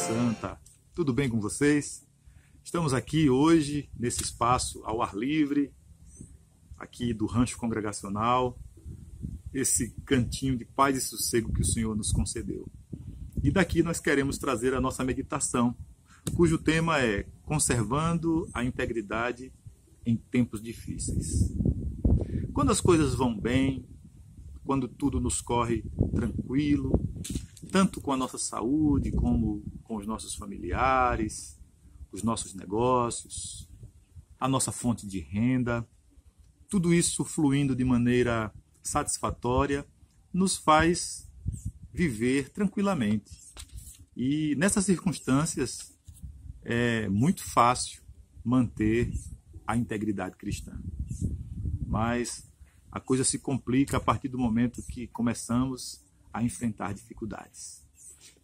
Santa, tudo bem com vocês? Estamos aqui hoje, nesse espaço ao ar livre, aqui do Rancho Congregacional, esse cantinho de paz e sossego que o Senhor nos concedeu. E daqui nós queremos trazer a nossa meditação, cujo tema é Conservando a Integridade em Tempos Difíceis. Quando as coisas vão bem, quando tudo nos corre tranquilo, tanto com a nossa saúde, como com os nossos familiares, os nossos negócios, a nossa fonte de renda, tudo isso fluindo de maneira satisfatória, nos faz viver tranquilamente. E nessas circunstâncias é muito fácil manter a integridade cristã. Mas a coisa se complica a partir do momento que começamos a enfrentar dificuldades.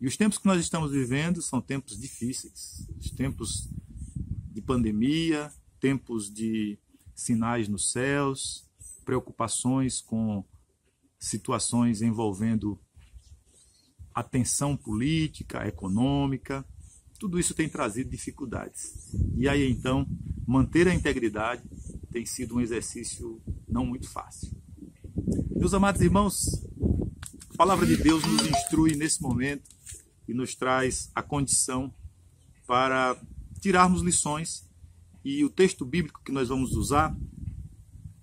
E os tempos que nós estamos vivendo são tempos difíceis, os tempos de pandemia, tempos de sinais nos céus, preocupações com situações envolvendo a tensão política, econômica, tudo isso tem trazido dificuldades. E aí então, manter a integridade tem sido um exercício não muito fácil. Meus amados irmãos, a palavra de Deus nos instrui nesse momento e nos traz a condição para tirarmos lições. E o texto bíblico que nós vamos usar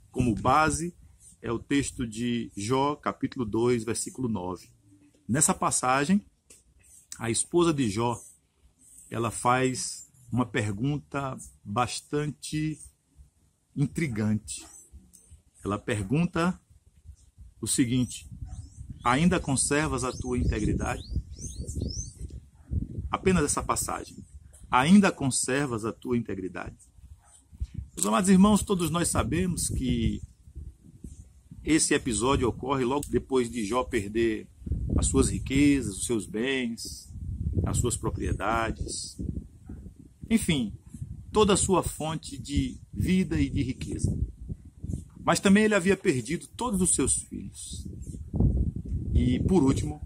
como base é o texto de Jó, capítulo 2, versículo 9. Nessa passagem, a esposa de Jó, ela faz uma pergunta bastante intrigante. Ela pergunta o seguinte: ainda conservas a tua integridade? Apenas essa passagem. Ainda conservas a tua integridade? Meus amados irmãos, todos nós sabemos que esse episódio ocorre logo depois de Jó perder as suas riquezas, os seus bens, as suas propriedades, enfim, toda a sua fonte de vida e de riqueza. Mas também ele havia perdido todos os seus filhos. E, por último,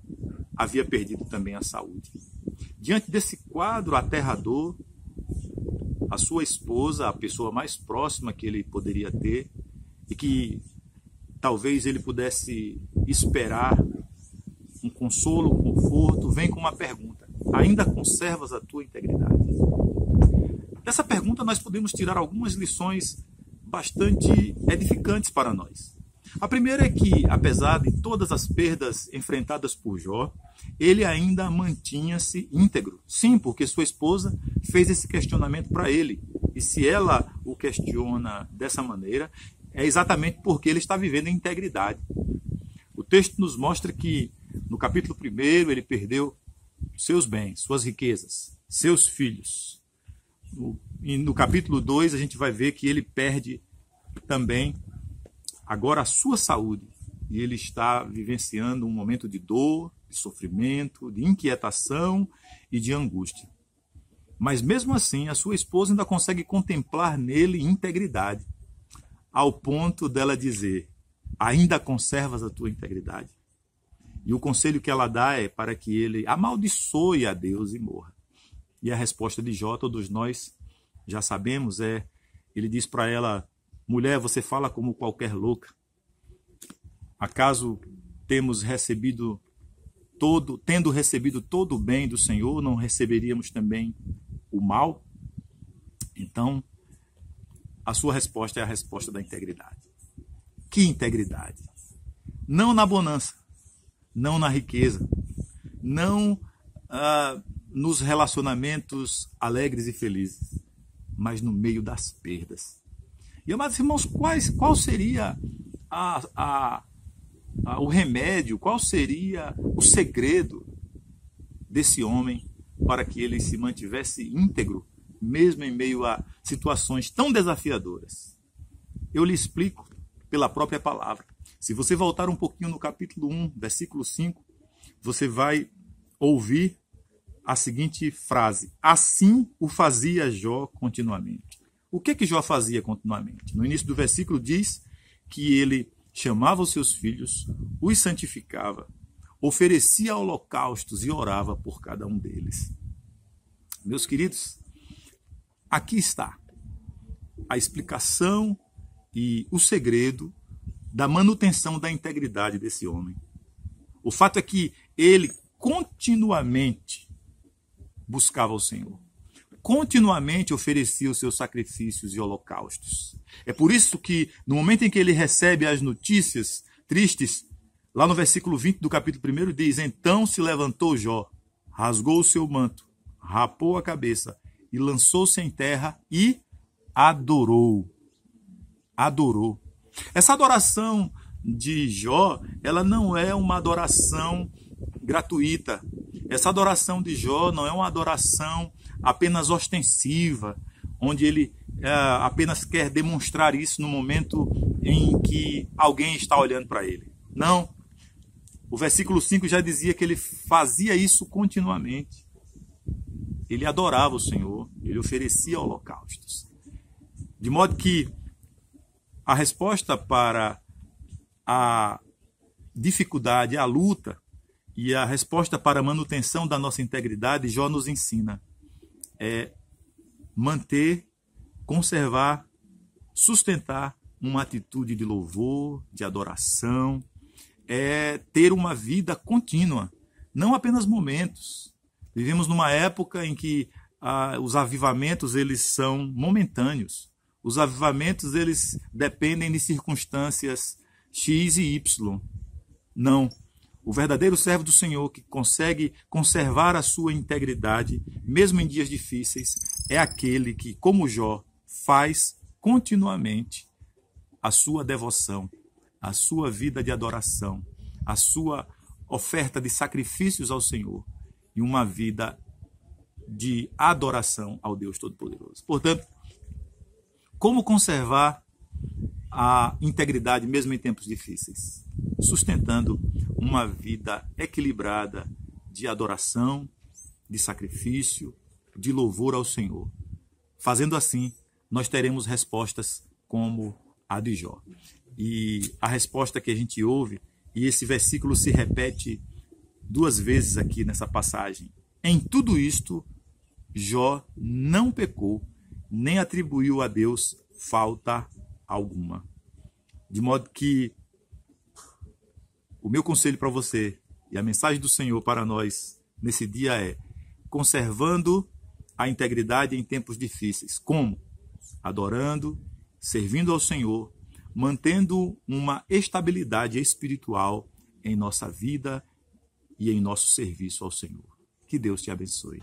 havia perdido também a saúde. Diante desse quadro aterrador, a sua esposa, a pessoa mais próxima que ele poderia ter, e que talvez ele pudesse esperar um consolo, um conforto, vem com uma pergunta: ainda conservas a tua integridade? Dessa pergunta nós podemos tirar algumas lições bastante edificantes para nós. A primeira é que, apesar de todas as perdas enfrentadas por Jó, ele ainda mantinha-se íntegro. Sim, porque sua esposa fez esse questionamento para ele. E se ela o questiona dessa maneira, é exatamente porque ele está vivendo em integridade. O texto nos mostra que, no capítulo 1, ele perdeu seus bens, suas riquezas, seus filhos. E no capítulo 2, a gente vai ver que ele perde também agora a sua saúde. E ele está vivenciando um momento de dor, de sofrimento, de inquietação e de angústia. Mas mesmo assim, a sua esposa ainda consegue contemplar nele integridade, ao ponto dela dizer: ainda conservas a tua integridade? E o conselho que ela dá é para que ele amaldiçoe a Deus e morra. E a resposta de Jó, todos nós já sabemos, ele diz para ela: mulher, você fala como qualquer louca. Acaso tendo recebido todo o bem do Senhor, não receberíamos também o mal? Então, a sua resposta é a resposta da integridade. Que integridade? Não na bonança, não na riqueza, não nos relacionamentos alegres e felizes, mas no meio das perdas. E, amados irmãos, qual seria o remédio, qual seria o segredo desse homem para que ele se mantivesse íntegro, mesmo em meio a situações tão desafiadoras? Eu lhe explico pela própria palavra. Se você voltar um pouquinho no capítulo 1, versículo 5, você vai ouvir a seguinte frase: assim o fazia Jó continuamente. O que Jó fazia continuamente? No início do versículo diz que ele chamava os seus filhos, os santificava, oferecia holocaustos e orava por cada um deles. Meus queridos, aqui está a explicação e o segredo da manutenção da integridade desse homem. O fato é que ele continuamente buscava o Senhor, continuamente oferecia os seus sacrifícios e holocaustos. É por isso que, no momento em que ele recebe as notícias tristes, lá no versículo 20 do capítulo 1 diz: então se levantou Jó, rasgou o seu manto, rapou a cabeça e lançou-se em terra e adorou. Adorou. Essa adoração de Jó, ela não é uma adoração gratuita. Essa adoração de Jó não é uma adoração apenas ostensiva, onde ele apenas quer demonstrar isso no momento em que alguém está olhando para ele. Não. O versículo 5 já dizia que ele fazia isso continuamente. Ele adorava o Senhor, ele oferecia holocaustos. De modo que a resposta para a dificuldade, a luta, e a resposta para a manutenção da nossa integridade, Jó nos ensina, é manter, conservar, sustentar uma atitude de louvor, de adoração, é ter uma vida contínua, não apenas momentos. Vivemos numa época em que os avivamentos eles são momentâneos. Os avivamentos eles dependem de circunstâncias X e Y. Não. O verdadeiro servo do Senhor que consegue conservar a sua integridade, mesmo em dias difíceis, é aquele que, como Jó, faz continuamente a sua devoção, a sua vida de adoração, a sua oferta de sacrifícios ao Senhor e uma vida de adoração ao Deus Todo-Poderoso. Portanto, como conservar a integridade mesmo em tempos difíceis? Sustentando uma vida equilibrada de adoração, de sacrifício, de louvor ao Senhor. Fazendo assim, nós teremos respostas como a de Jó. E a resposta que a gente ouve, e esse versículo se repete 2 vezes aqui nessa passagem. Em tudo isto, Jó não pecou, nem atribuiu a Deus falta alguma. De modo que o meu conselho para você e a mensagem do Senhor para nós nesse dia é: conservando a integridade em tempos difíceis. Como? Adorando, servindo ao Senhor, mantendo uma estabilidade espiritual em nossa vida e em nosso serviço ao Senhor. Que Deus te abençoe.